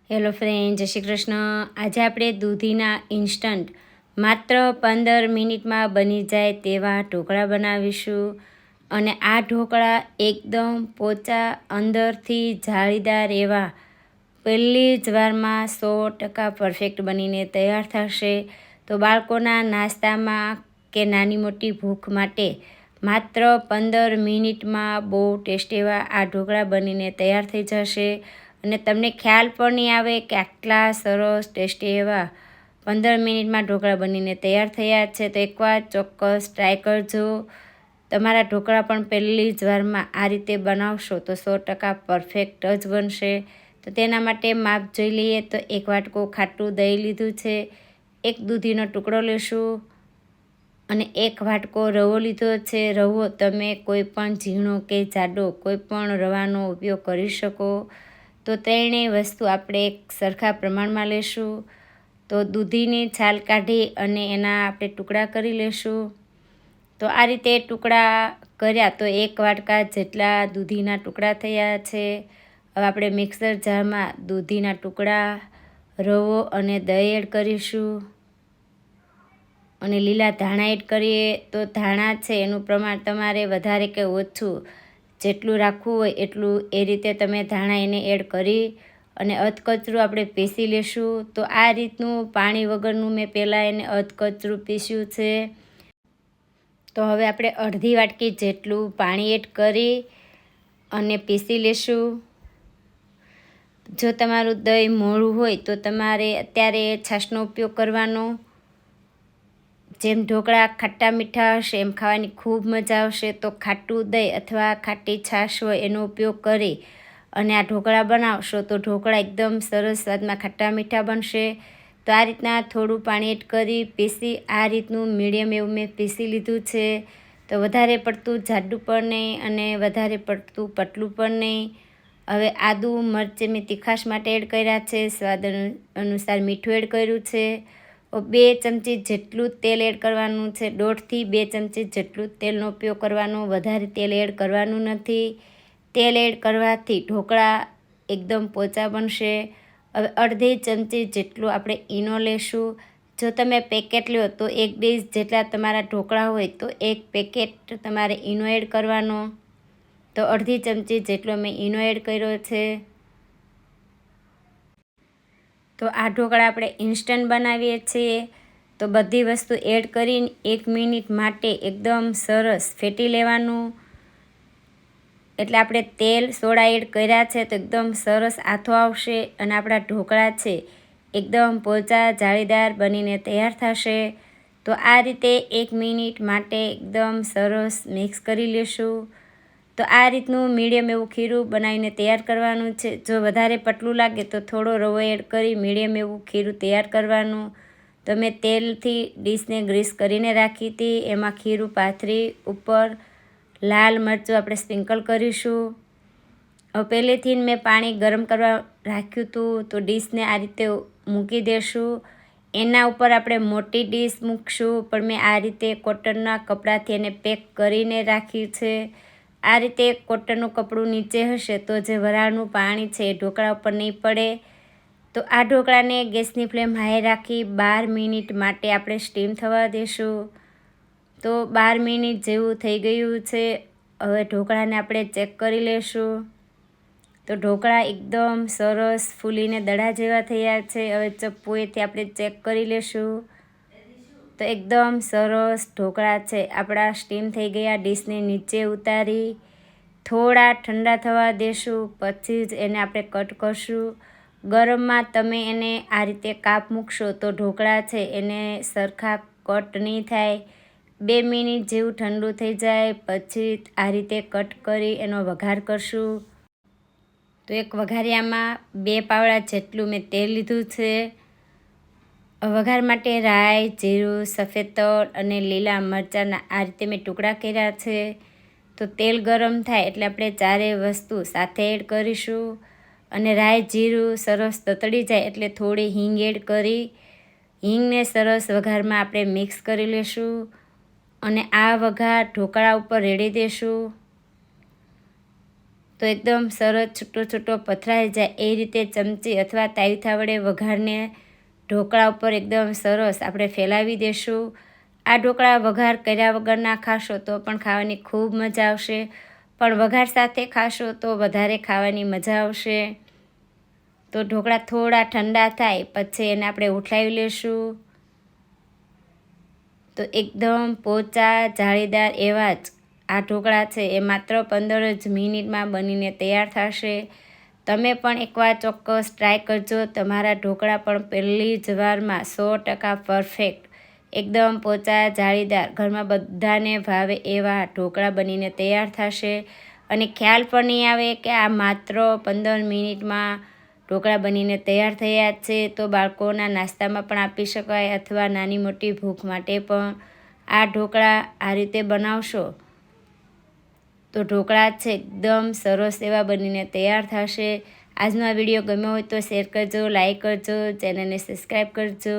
Hello friend, જય શ્રી કૃષ્ણ. આજે આપણે દૂધીના ઇન્સ્ટન્ટ માત્ર 15 મિનિટમાં બની જાય તેવા ઢોકળા બનાવીશું. અને આ ઢોકળા એકદમ પોચા, અંદરથી જાળીદાર એવા પહેલી જ વારમાં 100% પરફેક્ટ બનીને તૈયાર થશે. તો બાળકોના નાસ્તામાં કે નાની મોટી ભૂખ માટે માત્ર 15 મિનિટમાં બહુ ટેસ્ટી એવા આ ઢોકળા બનીને તૈયાર થઈ જશે. અને તમને ખ્યાલ પણ નહીં આવે કે આટલા સરસ ટેસ્ટી એવા 15 મિનિટમાં ઢોકળા બનીને તૈયાર થયા છે. તો એકવાર ચોક્કસ ટ્રાય કરજો. તમારા ઢોકળા પણ પહેલી જ વારમાં આ રીતે બનાવશો તો 100% પરફેક્ટ જ બનશે. તો તેના માટે માપ જોઈ લઈએ. તો 1 વાટકો ખાટું દહીં લીધું છે, 1 દૂધીનો ટુકડો લેશું અને 1 વાટકો રવો લીધો છે. રવો તમે કોઈ પણ ઝીણો કે જાડો કોઈ પણ રવાનો ઉપયોગ કરી શકો. તો ત્રણેય વસ્તુ આપણે એક સરખા પ્રમાણમાં લેશું. તો દૂધીની છાલ કાઢી અને એના આપણે ટુકડા કરી લેશું. તો આ રીતે ટુકડા કર્યા તો 1 વાટકા જેટલા દૂધીના ટુકડા થયા છે. હવે આપણે મિક્સર જારમાં દૂધીના ટુકડા, રવો અને દહીં એડ કરીશું. અને લીલા ધાણા એડ કરીએ. તો ધાણા છે એનું પ્રમાણ તમારે વધારે કે ઓછું જેટલું રાખવું હોય એટલું એ રીતે તમે ધાણા એને એડ કરી અને અધકચરું આપણે પીસી લેશું. તો આ રીતનું પાણી વગરનું મેં પહેલાં એને અધકચરું પીસ્યું છે. તો હવે આપણે અડધી વાટકી જેટલું પાણી એડ કરી અને પીસી લેશું. જો તમારું દહીં મોળું હોય તો તમારે અત્યારે છાશનો ઉપયોગ કરવાનો. જેમ ઢોકળા ખાટા મીઠા હશે એમ ખાવાની ખૂબ મજા આવશે. તો ખાટું દહીં અથવા ખાટી છાશ હોય એનો ઉપયોગ કરી અને આ ઢોકળા બનાવશો તો ઢોકળા એકદમ સરસ સ્વાદમાં ખાટા મીઠા બનશે. તો આ રીતના થોડું પાણી એડ કરી પીસી આ રીતનું મીડિયમ એવું મેં પીસી લીધું છે. તો વધારે પડતું જાડું પણ નહીં અને વધારે પડતું પતલું પણ નહીં. હવે આદુ મરચી મેં તીખાશ માટે એડ કર્યા છે. સ્વાદ અનુસાર મીઠું એડ કર્યું છે. 2 ચમચી જેટલું તેલ એડ કરવાનું છે. 1.5 થી 2 ચમચી જેટલું તેલનો ઉપયોગ કરવાનો, વધારે તેલ એડ કરવાનું નથી. તેલ એડ કરવાથી ઢોકળા એકદમ પોચા બનશે. હવે અડધી ચમચી જેટલું આપણે ઈનો લેશું. જો તમે પેકેટ લો તો 1 ડીશ જેટલા તમારા ઢોકળા હોય તો 1 પેકેટ તમારે ઈનો એડ કરવાનો. તો અડધી ચમચી જેટલો મેં ઈનો એડ કર્યો છે. તો આ ઢોકળા આપણે ઇન્સ્ટન્ટ બનાવીએ છીએ. તો બધી વસ્તુ એડ કરીને 1 મિનિટ માટે એકદમ સરસ ફેટી લેવાનું. એટલે આપણે તેલ સોડા એડ કર્યા છે તો એકદમ સરસ આથો આવશે અને આપણા ઢોકળા છે એકદમ પોચા જાળીદાર બનીને તૈયાર થશે. તો આ રીતે 1 મિનિટ માટે એકદમ સરસ મિક્સ કરી લેશું. તો આ રીતનું મીડિયમ એવું ખીરું બનાવીને તૈયાર કરવાનું છે. જો વધારે પતલું લાગે તો થોડો રવો એડ કરી મીડિયમ એવું ખીરું તૈયાર કરવાનું. તો મેં તેલથી ડીશને ગ્રીસ કરીને રાખી હતી. એમાં ખીરું પાથરી ઉપર લાલ મરચું આપણે સ્પ્રિંકલ કરીશું. હવે પહેલેથી મેં પાણી ગરમ કરવા રાખ્યું હતું. તો ડીશને આ રીતે મૂકી દેશું. એના ઉપર આપણે મોટી ડીશ મૂકશું, પણ મેં આ રીતે કોટનના કપડાથી એને પેક કરીને રાખ્યું છે. આ રીતે કોટનનું કપડું નીચે હશે તો જે વરાળનું પાણી છે એ ઢોકળા ઉપર નહીં પડે. તો આ ઢોકળાને ગેસની ફ્લેમ હાઈ રાખી 12 મિનિટ માટે આપણે સ્ટીમ થવા દઈશું. તો 12 મિનિટ જેવું થઈ ગયું છે. હવે ઢોકળાને આપણે ચેક કરી લેશું. તો ઢોકળા એકદમ સરસ ફૂલીને દડા જેવા થયા છે. હવે ચપ્પુએથી આપણે ચેક કરી લેશું. તો એકદમ સરસ ઢોકળા છે આપણા સ્ટીમ થઈ ગયા. ડીશને નીચે ઉતારી થોડા ઠંડા થવા દેશું, પછી જ એને આપણે કટ કરશું. ગરમમાં તમે એને આ રીતે કાપ મૂકશો તો ઢોકળા છે એને સરખા કટ નહીં થાય. 2 મિનિટ જેવું ઠંડુ થઈ જાય પછી આ રીતે કટ કરી એનો વઘાર કરશું. તો એક વઘારિયામાં 2 પાવડા જેટલું મેં તેલ લીધું છે. વઘાર માટે રાઈ, જીરું, સફેદ તલ અને લીલા મરચાંના આ રીતે મેં ટુકડા કર્યા છે. તો તેલ ગરમ થાય એટલે આપણે ચારેય વસ્તુ સાથે એડ કરીશું. અને રાઈ, જીરું સરસ તતડી જાય એટલે થોડી હિંગ એડ કરી હિંગને સરસ વઘારમાં આપણે મિક્સ કરી લેશું. અને આ વઘાર ઢોકળા ઉપર રેડી દેશું. તો એકદમ સરસ છૂટો છૂટો પથરાઈ જાય એ રીતે ચમચી અથવા તાવીથા વડે વઘારને ઢોકળા ઉપર એકદમ સરસ આપણે ફેલાવી દઈશું. આ ઢોકળા વઘાર કર્યા વગરના ખાશો તો પણ ખાવાની ખૂબ મજા આવશે, પણ વઘાર સાથે ખાશો તો વધારે ખાવાની મજા આવશે. તો ઢોકળા થોડા ઠંડા થાય પછી એને આપણે ઉઠાવી લેશું. તો એકદમ પોચા જાળીદાર એવા જ આ ઢોકળા છે એ માત્ર 15 જ મિનિટમાં બનીને તૈયાર થશે. તમે પણ એકવાર ચોક્કસ ટ્રાય કરજો. તમારા ઢોકળા પણ પહેલી જ વારમાં 100% પરફેક્ટ, એકદમ પોચા જાળીદાર, ઘરમાં બધાને ભાવે એવા ઢોકળા બનીને તૈયાર થશે. અને ખ્યાલ પણ નહીં આવે કે આ માત્ર 15 મિનિટમાં ઢોકળા બનીને તૈયાર થયા છે. તો બાળકોના નાસ્તામાં પણ આપી શકાય અથવા નાની મોટી ભૂખ માટે પણ આ ઢોકળા આ રીતે બનાવશો તો ઢોકળા છે એકદમ સરસ એવા બનીને તૈયાર થશે. આજનો આ વિડીયો ગમ્યો હોય તો શેર કરજો, લાઈક કરજો, ચેનલને સબસ્ક્રાઈબ કરજો.